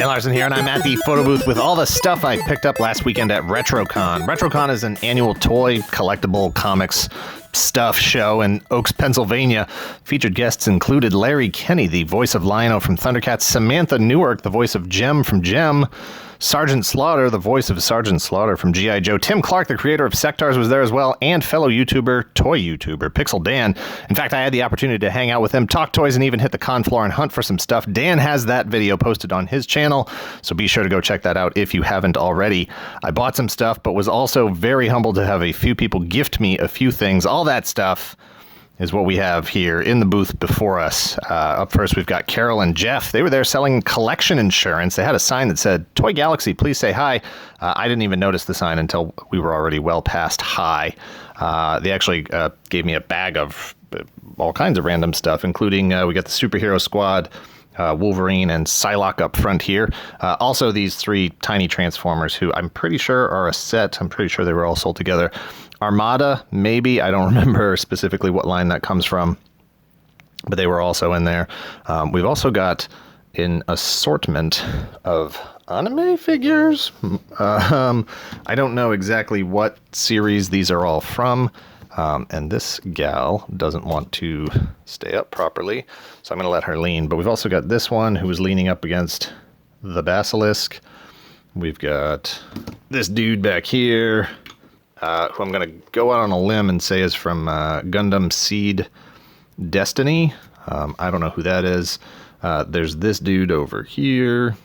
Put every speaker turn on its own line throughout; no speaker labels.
Dan Larson here, and I'm at the photo booth with all the stuff I picked up last weekend at Retrocon. Retrocon is an annual toy, collectible, comics, stuff show in Oaks, Pennsylvania. Featured guests included Larry Kenney, the voice of Lion-O from Thundercats, Samantha Newark, the voice of Jem from Jem, Sergeant Slaughter, the voice of Sergeant Slaughter from G.I. Joe. Tim Clark, the creator of Sectars, was there as well, and fellow YouTuber, toy YouTuber, Pixel Dan. In fact, I had the opportunity to hang out with him, talk toys, and even hit the con floor and hunt for some stuff. Dan has that video posted on his channel, so be sure to go check that out if you haven't already. I bought some stuff, but was also very humbled to have a few people gift me a few things. All that stuff is what we have here in the booth before us. Up first, we've got Carol and Jeff. They were there selling collection insurance. They had a sign that said, Toy Galaxy, please say hi. I didn't even notice the sign until we were already well past hi. They actually gave me a bag of all kinds of random stuff, including we got the Superhero Squad, Wolverine, and Psylocke up front here. Also, these three tiny Transformers, who I'm pretty sure are a set. I'm pretty sure they were all sold together. Armada, maybe. I don't remember specifically what line that comes from, but they were also in there. We've also got an assortment of anime figures. I don't know exactly what series these are all from. And this gal doesn't want to stay up properly, so I'm going to let her lean. But we've also got this one who is leaning up against the basilisk. We've got this dude back here, who I'm going to go out on a limb and say is from Gundam Seed Destiny. I don't know who that is. There's this dude over here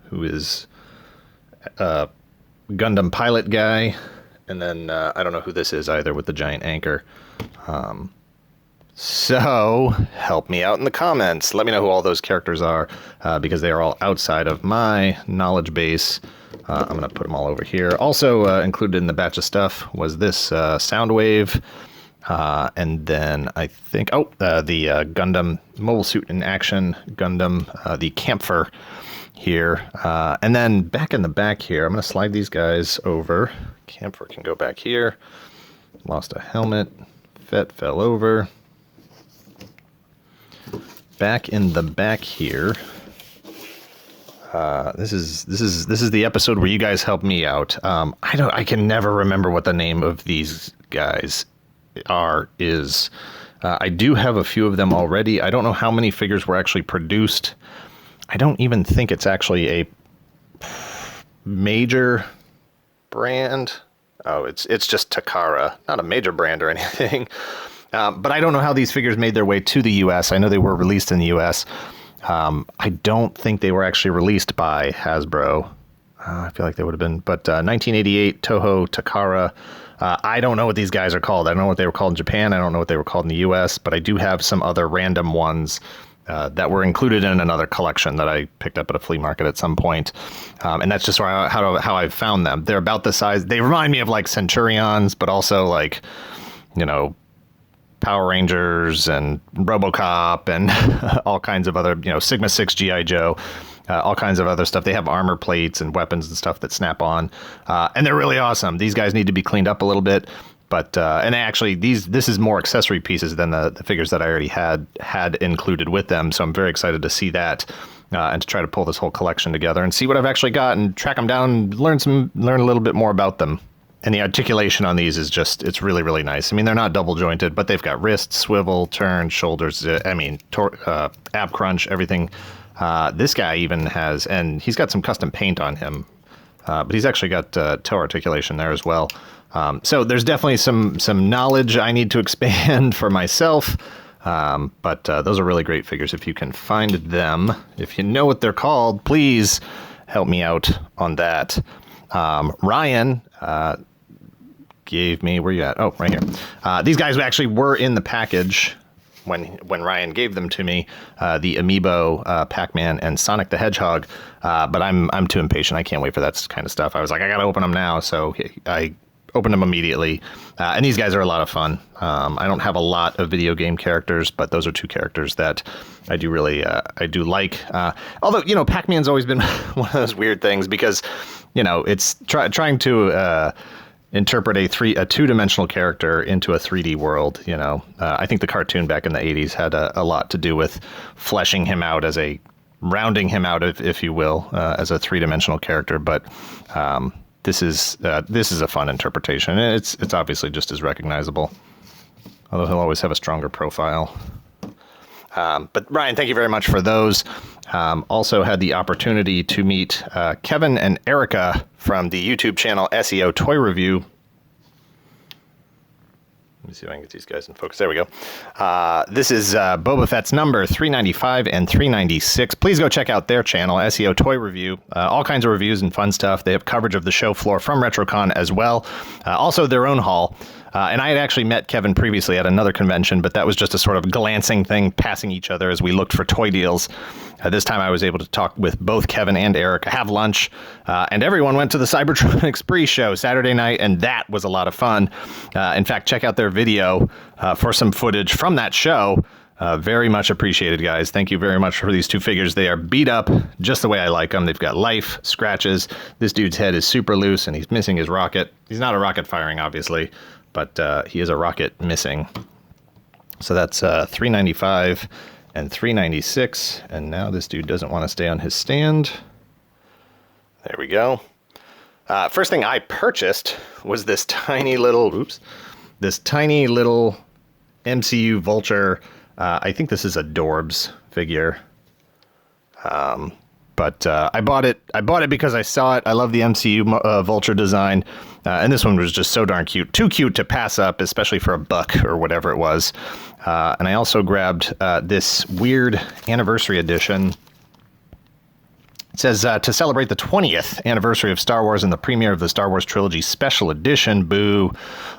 who is a Gundam pilot guy. And then I don't know who this is either with the giant anchor. So help me out in the comments. Let me know who all those characters are, because they are all outside of my knowledge base. I'm going to put them all over here. Also included in the batch of stuff was this Soundwave. And then I think, the Gundam Mobile Suit in Action Gundam, the Camphor here. And then back in the back here, I'm going to slide these guys over. Camphor can go back here. Lost a helmet. Fett fell over. Back in the back here. This is the episode where you guys help me out. I can never remember what the name of these guys is. I do have a few of them already. I don't know how many figures were actually produced. I don't even think it's actually a major brand. Oh, it's just Takara, not a major brand or anything. But I don't know how these figures made their way to the U.S. I know they were released in the U.S. I don't think they were actually released by Hasbro. I feel like they would have been. But 1988 Toho Takara. I don't know what these guys are called. I don't know what they were called in Japan. I don't know what they were called in the U.S. But I do have some other random ones that were included in another collection that I picked up at a flea market at some point. And that's just how I found them. They're about the size. They remind me of like Centurions, but also like, Power Rangers and RoboCop and all kinds of other, Sigma 6 G.I. Joe, all kinds of other stuff. They have armor plates and weapons and stuff that snap on. And they're really awesome. These guys need to be cleaned up a little bit. But and actually, this is more accessory pieces than the figures that I already had included with them. So I'm very excited to see that and to try to pull this whole collection together and see what I've actually got and track them down and learn a little bit more about them. And the articulation on these is it's really, really nice. I mean, they're not double jointed, but they've got wrist, swivel, turn, shoulders. Ab crunch, everything. This guy even has, and he's got some custom paint on him, but he's actually got toe articulation there as well. So there's definitely some knowledge I need to expand for myself. But those are really great figures if you can find them. If you know what they're called, please help me out on that. Ryan gave me, where you at? Oh, right here. These guys actually were in the package when Ryan gave them to me, the Amiibo Pac-Man and Sonic the Hedgehog. But I'm too impatient. I can't wait for that kind of stuff. I was like, I got to open them now. So I opened them immediately. And these guys are a lot of fun. I don't have a lot of video game characters, but those are two characters that I do really, I do like. Although, Pac-Man's always been one of those weird things because, it's trying to interpret a two-dimensional character into a 3D world. I think the cartoon back in the 80s had a lot to do with fleshing him out as a rounding him out, if you will, as a three-dimensional character. But this is a fun interpretation. It's obviously just as recognizable, although he'll always have a stronger profile. But Ryan, thank you very much for those. Also had the opportunity to meet Kevin and Erica from the YouTube channel SEO Toy Review. Let me see if I can get these guys in focus. There we go. This is Boba Fett's number 395 and 396. Please go check out their channel, SEO Toy Review. All kinds of reviews and fun stuff. They have coverage of the show floor from Retrocon as well. Also their own haul. And I had actually met Kevin previously at another convention, but that was just a sort of glancing thing, passing each other as we looked for toy deals. This time I was able to talk with both Kevin and Eric, have lunch, and everyone went to the Cybertronics Spree show Saturday night, and that was a lot of fun. In fact, check out their video for some footage from that show. Very much appreciated, guys. Thank you very much for these two figures. They are beat up just the way I like them. They've got life, scratches. This dude's head is super loose, and he's missing his rocket. He's not a rocket firing, obviously, but he is a rocket missing. So that's 395 and 396. And now this dude doesn't want to stay on his stand. There we go. First thing I purchased was this tiny little, MCU Vulture. I think this is a Dorbs figure. But I bought it because I saw it. I love the MCU Vulture design. And this one was just so darn cute. Too cute to pass up, especially for $1 or whatever it was. And I also grabbed this weird anniversary edition. It says, to celebrate the 20th anniversary of Star Wars and the premiere of the Star Wars Trilogy Special Edition, boo,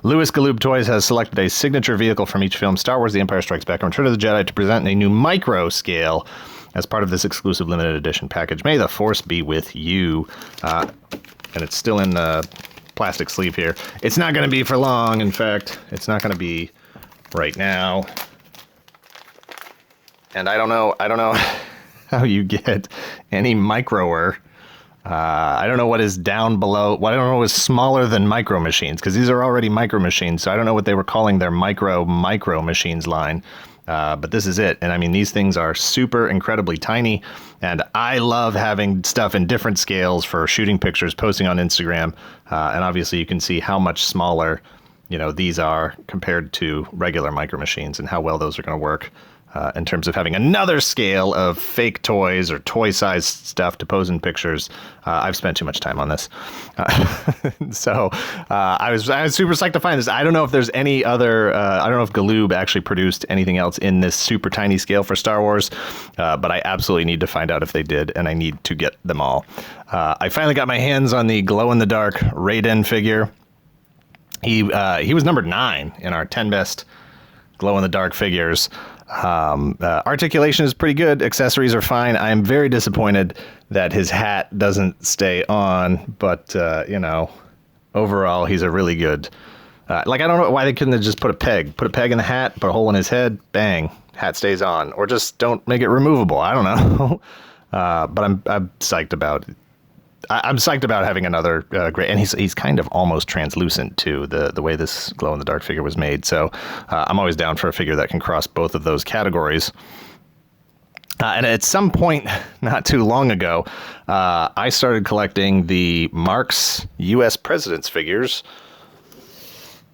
Louis Galoob Toys has selected a signature vehicle from each film, Star Wars The Empire Strikes Back and Return of the Jedi, to present in a new micro scale as part of this exclusive limited edition package. May the Force be with you. And it's still in the plastic sleeve here. It's not going to be for long. In fact, it's not going to be right now. And I don't know how you get any microer. I don't know what is down below. I don't know what is smaller than micro machines, because these are already micro machines. So I don't know what they were calling their micro machines line. But this is it. And I mean, these things are super incredibly tiny. And I love having stuff in different scales for shooting pictures, posting on Instagram. And obviously you can see how much smaller, these are compared to regular micro machines and how well those are going to work. In terms of having another scale of fake toys or toy-sized stuff to pose in pictures. I've spent too much time on this. So I was super psyched to find this. I don't know if there's any other, I don't know if Galoob actually produced anything else in this super tiny scale for Star Wars, but I absolutely need to find out if they did, and I need to get them all. I finally got my hands on the glow-in-the-dark Raiden figure. He was number 9 in our 10 best glow-in-the-dark figures. Articulation is pretty good. Accessories are fine. I am very disappointed that his hat doesn't stay on, but, overall, he's a really good, I don't know why they couldn't have just put a peg in the hat, put a hole in his head, bang, hat stays on, or just don't make it removable. I don't know. But I'm psyched about it. I'm psyched about having another great, and he's kind of almost translucent too, the way this glow-in-the-dark figure was made. So I'm always down for a figure that can cross both of those categories. And at some point not too long ago, I started collecting the Marx U.S. Presidents figures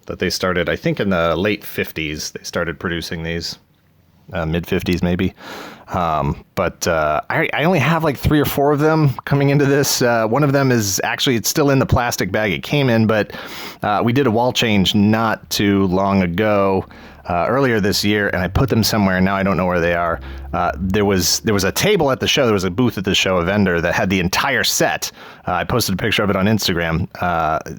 that they started, I think in the late 50s, they started producing these. Mid-50s maybe. But I only have like 3 or 4 of them coming into this. One of them is actually, it's still in the plastic bag it came in, but we did a wall change not too long ago, earlier this year, and I put them somewhere, and now I don't know where they are. There was a table at the show, there was a booth at the show, a vendor that had the entire set. I posted a picture of it on Instagram.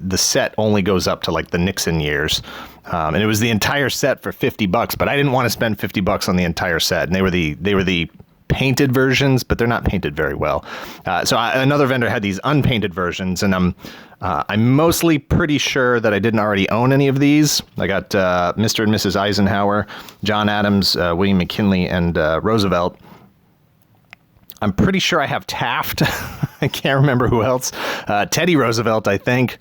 The set only goes up to like the Nixon years. And it was the entire set for $50, but I didn't want to spend $50 on the entire set. And they were the painted versions, but they're not painted very well. So another vendor had these unpainted versions, and I'm mostly pretty sure that I didn't already own any of these. I got Mr. and Mrs. Eisenhower, John Adams, William McKinley, and Roosevelt. I'm pretty sure I have Taft. I can't remember who else. Teddy Roosevelt, I think.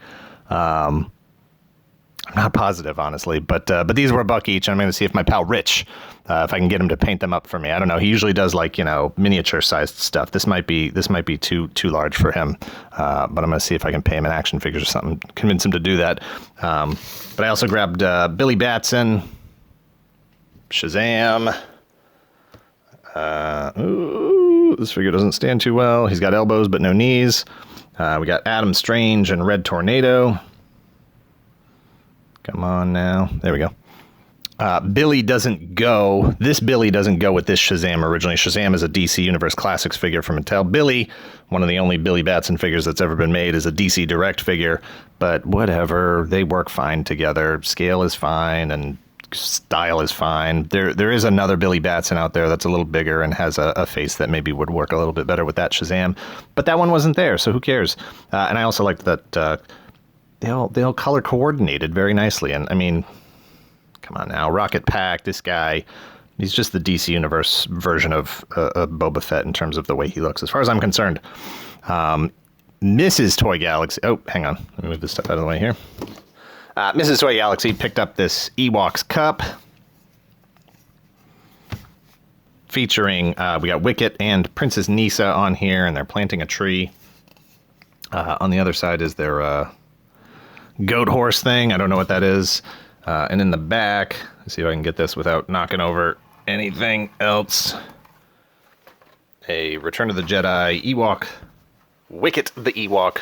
I'm not positive, honestly, but these were $1 each. And I'm going to see if my pal Rich, if I can get him to paint them up for me. I don't know. He usually does like, you know, miniature sized stuff. This might be too large for him. But I'm going to see if I can pay him in action figures or something, convince him to do that. But I also grabbed Billy Batson, Shazam. Ooh, this figure doesn't stand too well. He's got elbows but no knees. We got Adam Strange and Red Tornado. Come on now. There we go. Billy doesn't go. This Billy doesn't go with this Shazam originally. Shazam is a DC Universe Classics figure from Mattel. Billy, one of the only Billy Batson figures that's ever been made, is a DC Direct figure. But whatever. They work fine together. Scale is fine and style is fine. There is another Billy Batson out there that's a little bigger and has a face that maybe would work a little bit better with that Shazam. But that one wasn't there, so who cares? And I also liked that... They all color coordinated very nicely. And I mean, come on now, Rocket Pack, this guy, he's just the DC Universe version of Boba Fett in terms of the way he looks, as far as I'm concerned. Mrs. Toy Galaxy, oh, hang on, let me move this stuff out of the way here. Mrs. Toy Galaxy picked up this Ewoks cup featuring, we got Wicket and Princess Nisa on here, and they're planting a tree. On the other side is their... goat horse thing. I don't know what that is. And in the back, let's see if I can get this without knocking over anything else. A Return of the Jedi Ewok, Wicket the Ewok,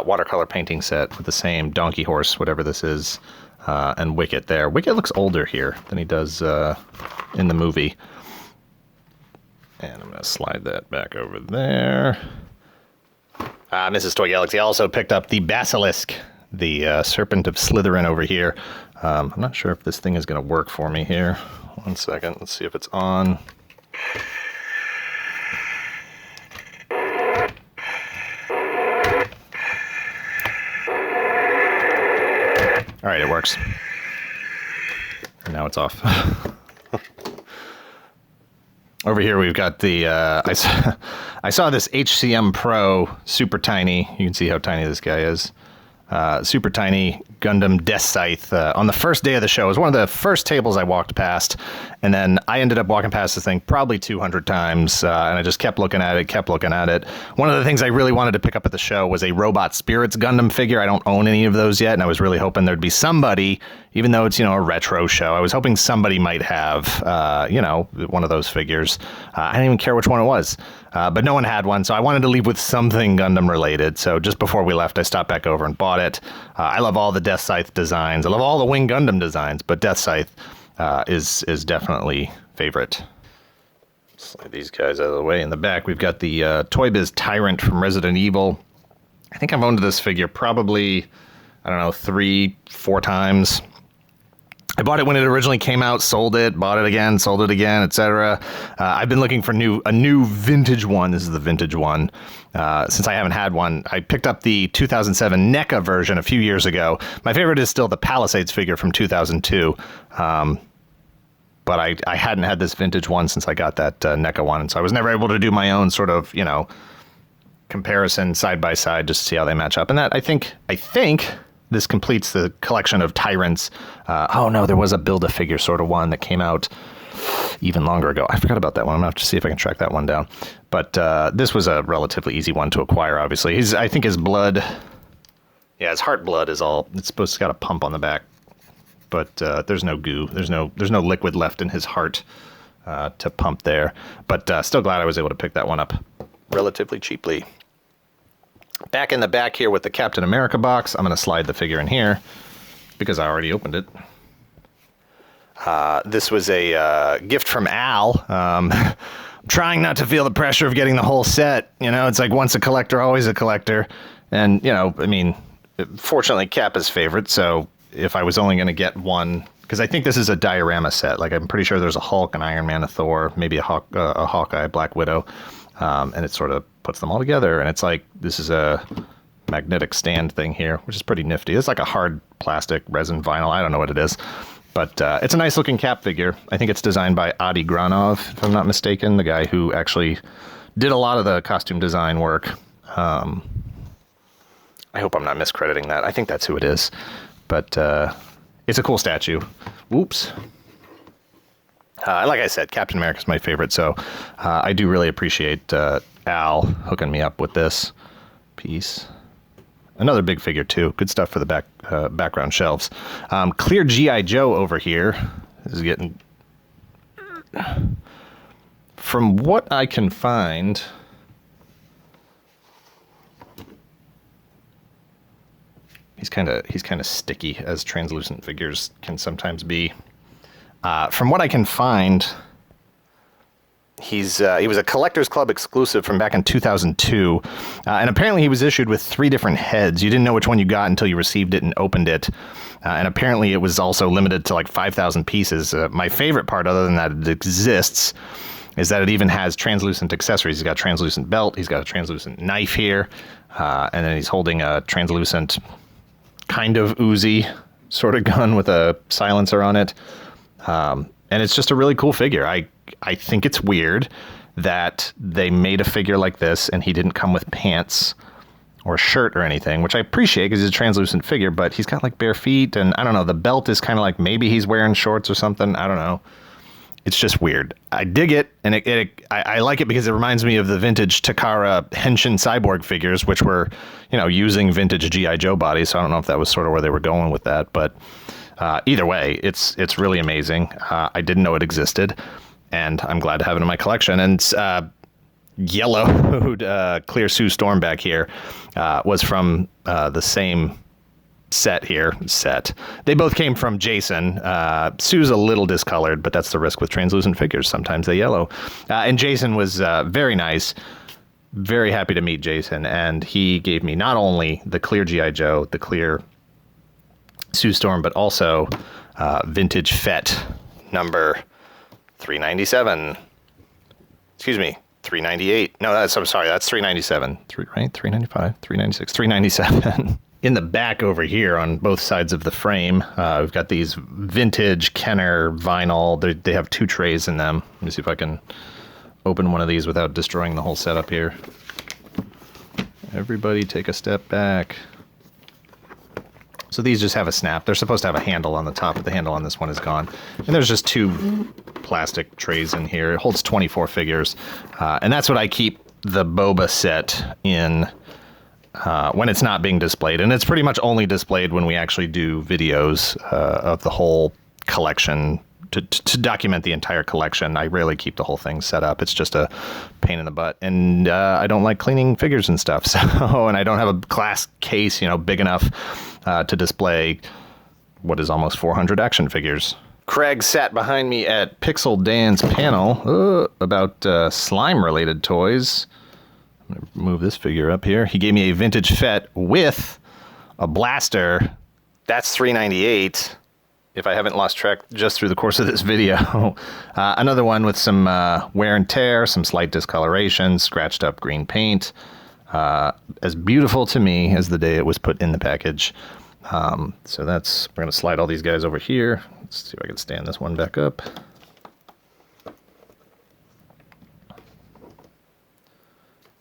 watercolor painting set with the same donkey horse, whatever this is, and Wicket there. Wicket looks older here than he does in the movie. And I'm going to slide that back over there. Mrs. Toy Galaxy also picked up the Basilisk, the Serpent of Slytherin over here. I'm not sure if this thing is going to work for me here. 1 second. Let's see if it's on. All right, it works. And now it's off. Over here we've got the, I saw this HCM Pro, super tiny. You can see how tiny this guy is. Super tiny Gundam Death Scythe on the first day of the show. It was one of the first tables I walked past, and then I ended up walking past this thing probably 200 times, and I just kept looking at it. One of the things I really wanted to pick up at the show was a Robot Spirits Gundam figure. I don't own any of those yet, and I was really hoping there'd be somebody, even though it's, you know, a retro show, I was hoping somebody might have, you know, one of those figures. I didn't even care which one it was. But no one had one, so I wanted to leave with something Gundam related. So just before we left, I stopped back over and bought it. I love all the Death Scythe designs. I love all the Wing Gundam designs, but Death Scythe is definitely favorite. Slide these guys out of the way. In the back, we've got the Toy Biz Tyrant from Resident Evil. I think I've owned this figure probably, I don't know, 3-4 times. I bought it when it originally came out, sold it, bought it again, sold it again, etc. I've been looking for a new vintage one. This is the vintage one. Since I haven't had one, I picked up the 2007 NECA version a few years ago. My favorite is still the Palisades figure from 2002. But I hadn't had this vintage one since I got that NECA one. And so I was never able to do my own sort of, you know, comparison side by side just to see how they match up. And that, I think this completes the collection of Tyrants. Oh no, there was a Build-A-Figure sort of one that came out even longer ago. I forgot about that one. I'm going to have to see if I can track that one down. But this was a relatively easy one to acquire, obviously. I think his blood... Yeah, his heart blood is all... It's supposed to got a pump on the back. But there's no goo. There's no liquid left in his heart to pump there. But still glad I was able to pick that one up relatively cheaply. Back in the back here with the Captain America box, I'm going to slide the figure in here because I already opened it. This was a gift from Al. I'm trying not to feel the pressure of getting the whole set. You know, it's like once a collector, always a collector. And, you know, I mean, fortunately, Cap is favorite. So if I was only going to get one, because I think this is a diorama set. Like, I'm pretty sure there's a Hulk, an Iron Man, a Thor, maybe a Hawkeye, Black Widow. And it sort of puts them all together. And it's like, this is a magnetic stand thing here, which is pretty nifty. It's like a hard plastic resin vinyl. I don't know what it is. But it's a nice looking Cap figure. I think it's designed by Adi Granov, if I'm not mistaken, the guy who actually did a lot of the costume design work. I hope I'm not miscrediting that. I think that's who it is. But it's a cool statue. Whoops. Like I said, Captain America's my favorite, so I do really appreciate Al hooking me up with this piece. Another big figure, too. Good stuff for the background shelves. Clear G.I. Joe over here. This is getting... From what I can find... He's kind of sticky, as translucent figures can sometimes be. From what I can find... he was a Collectors Club exclusive from back in 2002, and apparently he was issued with 3 different heads. You didn't know which one you got until you received it and opened it, and apparently it was also limited to like 5,000 pieces. My favorite part, other than that it exists, is that it even has translucent accessories. He's got a translucent belt, he's got a translucent knife here, and then he's holding a translucent kind of Uzi sort of gun with a silencer on it, and it's just a really cool figure. I think it's weird that they made a figure like this and he didn't come with pants or a shirt or anything, which I appreciate because he's a translucent figure, but he's got like bare feet, and I don't know, the belt is kind of like maybe he's wearing shorts or something. I don't know. It's just weird. I dig it, and I like it because it reminds me of the vintage Takara Henshin Cyborg figures, which were, you know, using vintage G.I. Joe bodies, so I don't know if that was sort of where they were going with that, but either way, it's really amazing. I didn't know it existed, and I'm glad to have it in my collection. And yellowed Clear Sue Storm back here was from the same set here. They both came from Jason. Sue's a little discolored, but that's the risk with translucent figures. Sometimes they yellow. And Jason was very nice. Very happy to meet Jason, and he gave me not only the clear G.I. Joe, the clear Sue Storm, but also vintage Fett number 397. Excuse me, 398. No, I'm sorry, that's 397. Right? 395, 396, 397. In the back over here on both sides of the frame, we've got these vintage Kenner vinyl. They have 2 trays in them. Let me see if I can open one of these without destroying the whole setup here. Everybody take a step back. So these just have a snap. They're supposed to have a handle on the top, but the handle on this one is gone. And there's just 2 plastic trays in here. It holds 24 figures. And that's what I keep the Boba Sett in when it's not being displayed. And it's pretty much only displayed when we actually do videos of the whole collection to document the entire collection. I rarely keep the whole thing set up. It's just a pain in the butt. And I don't like cleaning figures and stuff. So, and I don't have a glass case, you know, big enough to display what is almost 400 action figures. Craig sat behind me at Pixel Dan's panel about slime-related toys. I'm going to move this figure up here. He gave me a vintage Fett with a blaster. That's $398. If I haven't lost track just through the course of this video. Another one with some wear and tear, some slight discoloration, scratched up green paint. As beautiful to me as the day it was put in the package. So we're going to slide all these guys over here. Let's see if I can stand this one back up.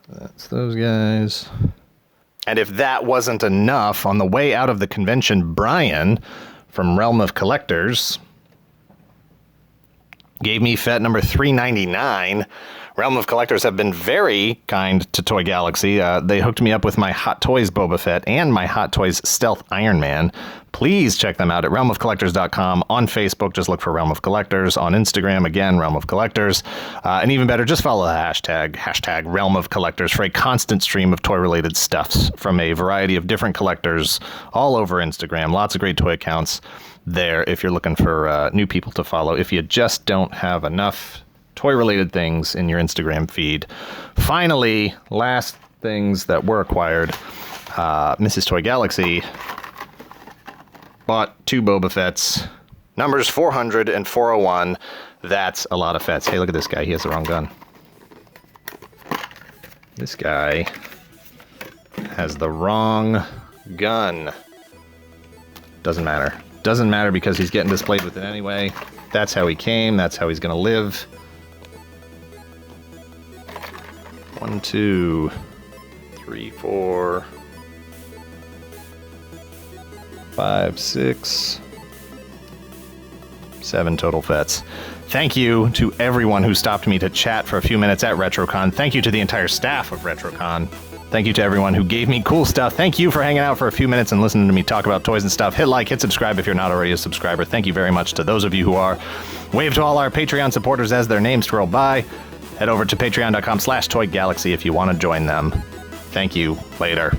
That's those guys. And if that wasn't enough, on the way out of the convention, Brian from Realm of Collectors gave me Fett number 399. Realm of Collectors have been very kind to Toy Galaxy. They hooked me up with my Hot Toys Boba Fett and my Hot Toys Stealth Iron Man. Please check them out at realmofcollectors.com. On Facebook, just look for Realm of Collectors. On Instagram, again, Realm of Collectors. And even better, just follow the hashtag Realm of Collectors for a constant stream of toy-related stuffs from a variety of different collectors all over Instagram. Lots of great toy accounts there if you're looking for new people to follow. If you just don't have enough toy-related things in your Instagram feed. Finally, last things that were acquired. Mrs. Toy Galaxy bought 2 Boba Fetts. Numbers 400 and 401. That's a lot of Fetts. Hey, look at this guy. He has the wrong gun. This guy has the wrong gun. Doesn't matter. Doesn't matter because he's getting displayed with it anyway. That's how he came. That's how he's going to live. 1, 2, 3, 4. 5, 6, 7 total Fetts. Thank you to everyone who stopped me to chat for a few minutes at Retrocon. Thank you to the entire staff of Retrocon. Thank you to everyone who gave me cool stuff. Thank you for hanging out for a few minutes and listening to me talk about toys and stuff. Hit like, hit subscribe if you're not already a subscriber. Thank you very much to those of you who are. Wave to all our Patreon supporters as their names scroll by. Head over to patreon.com/toygalaxy if you want to join them. Thank you. Later.